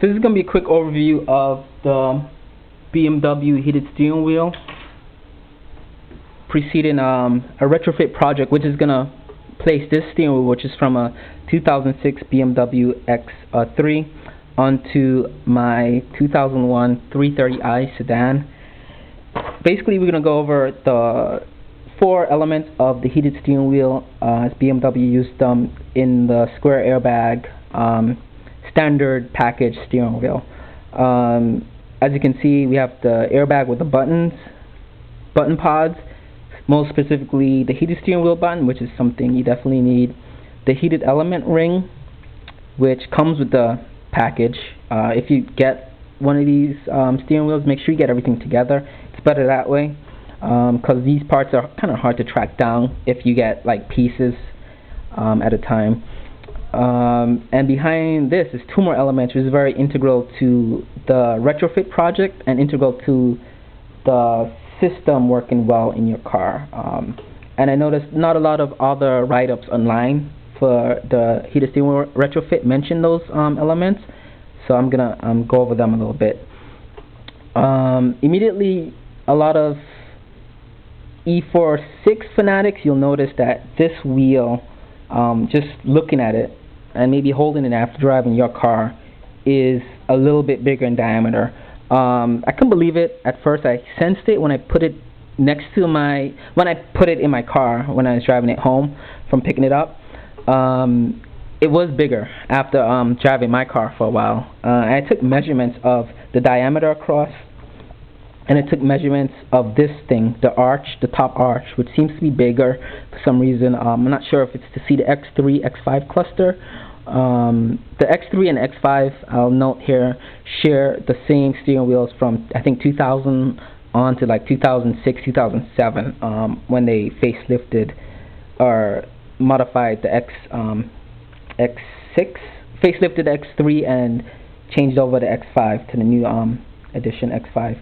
So this is going to be a quick overview of the BMW heated steering wheel, preceding a retrofit project, which is going to place this steering wheel, which is from a 2006 BMW X3, onto my 2001 330i sedan. Basically, we're going to go over the 4 elements of the heated steering wheel as BMW used them in the square airbag standard package steering wheel. As you can see, we have the airbag with the button pods, most specifically the heated steering wheel button, which is something you definitely need. The heated element ring, which comes with the package. If you get one of these steering wheels, make sure you get everything together. It's better that way, because these parts are kind of hard to track down if you get like pieces at a time. And behind this is 2 more elements, which is very integral to the retrofit project and integral to the system working well in your car. And I noticed not a lot of other write-ups online for the heated steering wheel retrofit mention those elements, so I'm gonna go over them a little bit. Immediately, a lot of E46 fanatics, you'll notice that this wheel, just looking at it and maybe holding it after driving your car, is a little bit bigger in diameter. I couldn't believe it at first. I sensed it when I put it when I put it in my car when I was driving it home from picking it up. It was bigger after driving my car for a while. I took measurements of the diameter across, and I took measurements of this thing, the top arch, which seems to be bigger for some reason. I'm not sure if it's to see the X3, X5 cluster. The X3 and X5, I'll note here, share the same steering wheels from, I think, 2000 on to like 2006, 2007, when they facelifted or modified the X6, facelifted the X3 and changed over the X5 to the new edition X5.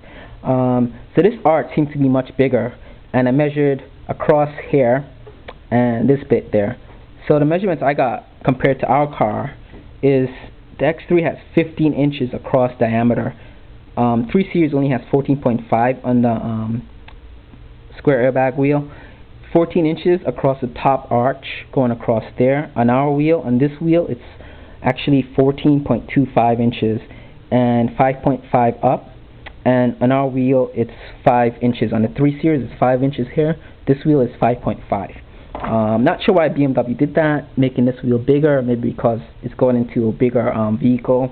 So this arch seems to be much bigger, and I measured across here and this bit there. So the measurements I got compared to our car is the X3 has 15 inches across diameter. 3 Series only has 14.5 on the square airbag wheel. 14 inches across the top arch going across there. On our wheel, on this wheel, it's actually 14.25 inches and 5.5 up. And on our wheel, it's 5 inches. On the 3 Series, it's 5 inches here. This wheel is 5.5. Not sure why BMW did that, making this wheel bigger, maybe because it's going into a bigger vehicle,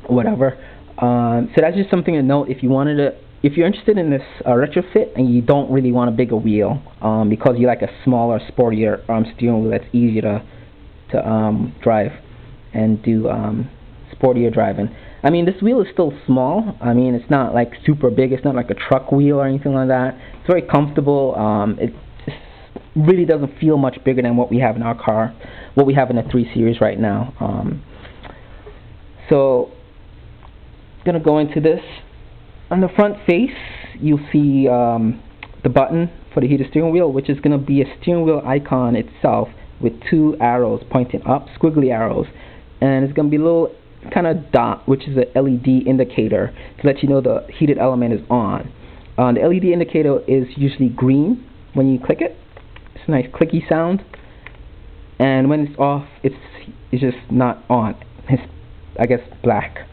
whatever. So that's just something to note if you're interested in this retrofit and you don't really want a bigger wheel, because you like a smaller, sportier steering wheel that's easier to drive and do sportier driving. I mean, this wheel is still small. I mean, it's not like super big. It's not like a truck wheel or anything like that. It's very comfortable. It really doesn't feel much bigger than what we have in our car, what we have in the 3 Series right now. So, gonna go into this. On the front face, you'll see the button for the heated steering wheel, which is gonna be a steering wheel icon itself with 2 arrows pointing up, squiggly arrows, and it's gonna be a little kind of dot, which is an LED indicator to let you know the heated element is on. The LED indicator is usually green when you click it. It's a nice clicky sound, and when it's off, it's just not on. It's, I guess, black.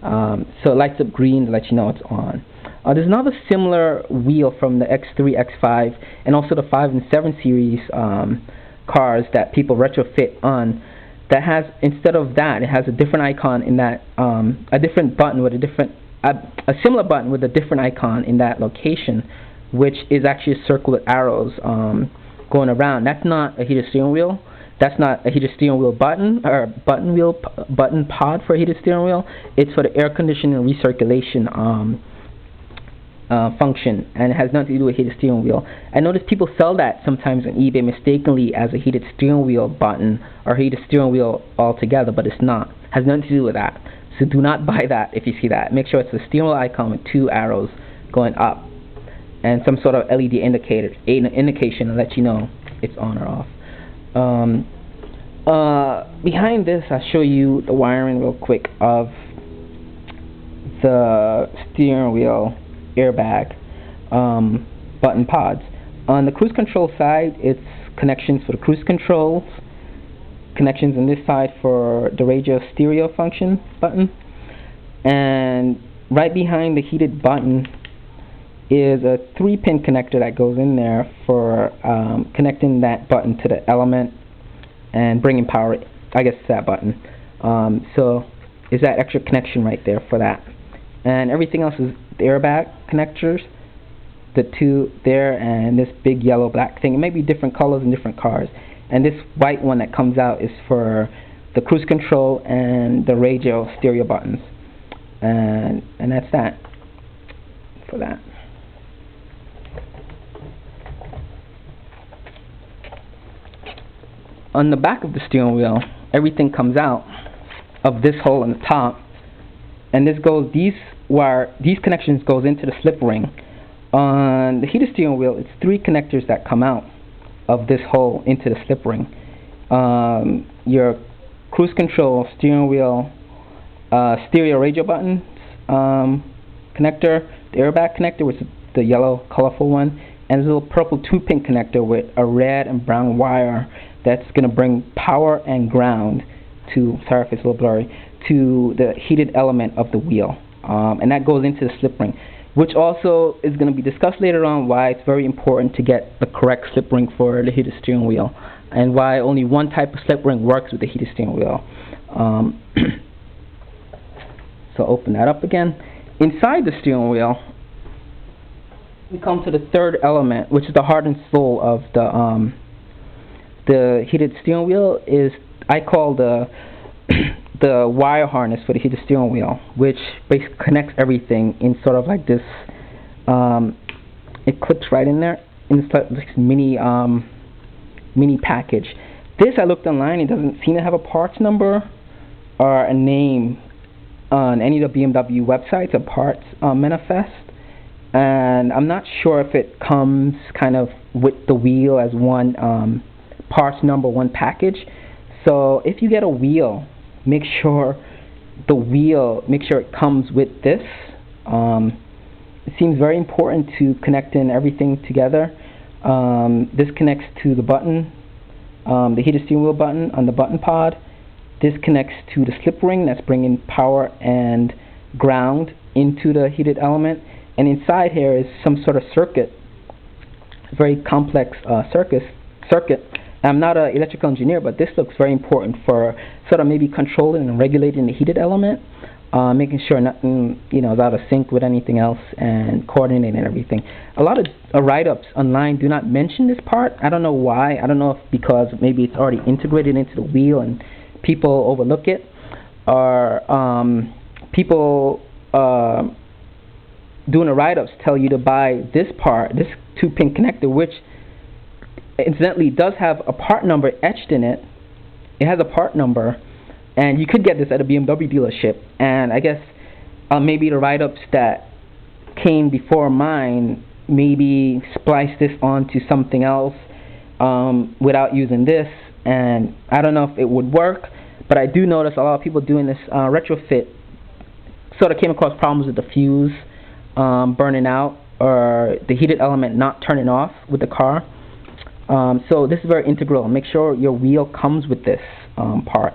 So it lights up green to let you know it's on. There's another similar wheel from the X3, X5, and also the 5 and 7 Series cars that people retrofit on, that has, instead of that, it has a different icon in that, a different button with a similar button with a different icon in that location, which is actually a circle with arrows going around. That's not a heated steering wheel. That's not a heated steering wheel button or button pod for a heated steering wheel. It's for the air conditioning and recirculation function, and it has nothing to do with heated steering wheel. I notice people sell that sometimes on eBay mistakenly as a heated steering wheel button or heated steering wheel altogether, but it's not. It has nothing to do with that. So do not buy that if you see that. Make sure it's a steering wheel icon with 2 arrows going up and some sort of LED indication to let you know it's on or off. Behind this, I'll show you the wiring real quick of the steering wheel airbag button pods. On the cruise control side, it's connections for the cruise controls, connections on this side for the radio stereo function button, and right behind the heated button is a 3-pin connector that goes in there for connecting that button to the element and bringing power, I guess, to that button. So is that extra connection right there for that. And everything else is the airbag connectors, the two there, and this big yellow black thing. It may be different colors in different cars. And this white one that comes out is for the cruise control and the radio stereo buttons. And that's that for that. On the back of the steering wheel, everything comes out of this hole on the top, and these connections goes into the slip ring. On the heated steering wheel, it's 3 connectors that come out of this hole into the slip ring. Your cruise control, steering wheel, stereo radio buttons connector, the airbag connector, which is the yellow colorful one, and a little purple 2-pin connector with a red and brown wire that's going to bring power and ground to, sorry if it's a little blurry, to the heated element of the wheel. And that goes into the slip ring, which also is going to be discussed later on why it's very important to get the correct slip ring for the heated steering wheel, and why only one type of slip ring works with the heated steering wheel. So open that up again. Inside the steering wheel, we come to the third element, which is the heart and soul of the heated steering wheel. Is I call the the wire harness for the heated steering wheel, which basically connects everything in sort of like this. It clips right in there in this mini package. This, I looked online, it doesn't seem to have a parts number or a name on any of the BMW websites, a parts manifest, and I'm not sure if it comes kind of with the wheel as one parts number, one package. So if you get a wheel, make sure it comes with this. It seems very important to connect in everything together. This connects to the button, the heated steering wheel button on the button pod. This connects to the slip ring that's bringing power and ground into the heated element. And inside here is some sort of circuit, very complex circuit. I'm not an electrical engineer, but this looks very important for sort of maybe controlling and regulating the heated element, making sure nothing is out of sync with anything else, and coordinating everything. A lot of write-ups online do not mention this part. I don't know why. I don't know if because maybe it's already integrated into the wheel and people overlook it, or people doing the write-ups tell you to buy this part, this 2-pin connector, which incidentally does have a part number etched in it. It has a part number, and you could get this at a BMW dealership. And I guess maybe the write-ups that came before mine maybe spliced this onto something else without using this, and I don't know if it would work, but I do notice a lot of people doing this retrofit sort of came across problems with the fuse burning out, or the heated element not turning off with the car. So this is very integral. Make sure your wheel comes with this part.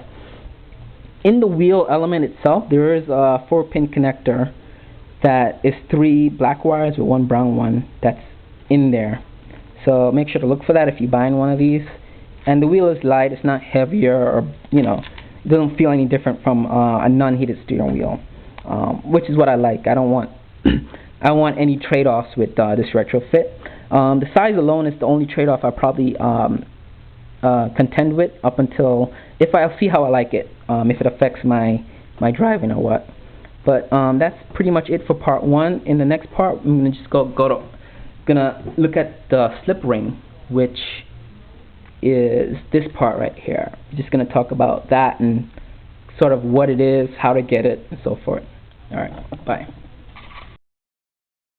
In the wheel element itself, there is a 4-pin connector that is 3 black wires with 1 brown one that's in there. So make sure to look for that if you're buying one of these. And the wheel is light. It's not heavier, or it doesn't feel any different from a non-heated steering wheel, which is what I like. I don't want I don't want any trade-offs with this retrofit. The size alone is the only trade-off I probably contend with up until if I'll see how I like it, if it affects my driving or what. But that's pretty much it for part 1. In the next part, I'm gonna just gonna look at the slip ring, which is this part right here. I'm just gonna talk about that and sort of what it is, how to get it, and so forth. All right, bye.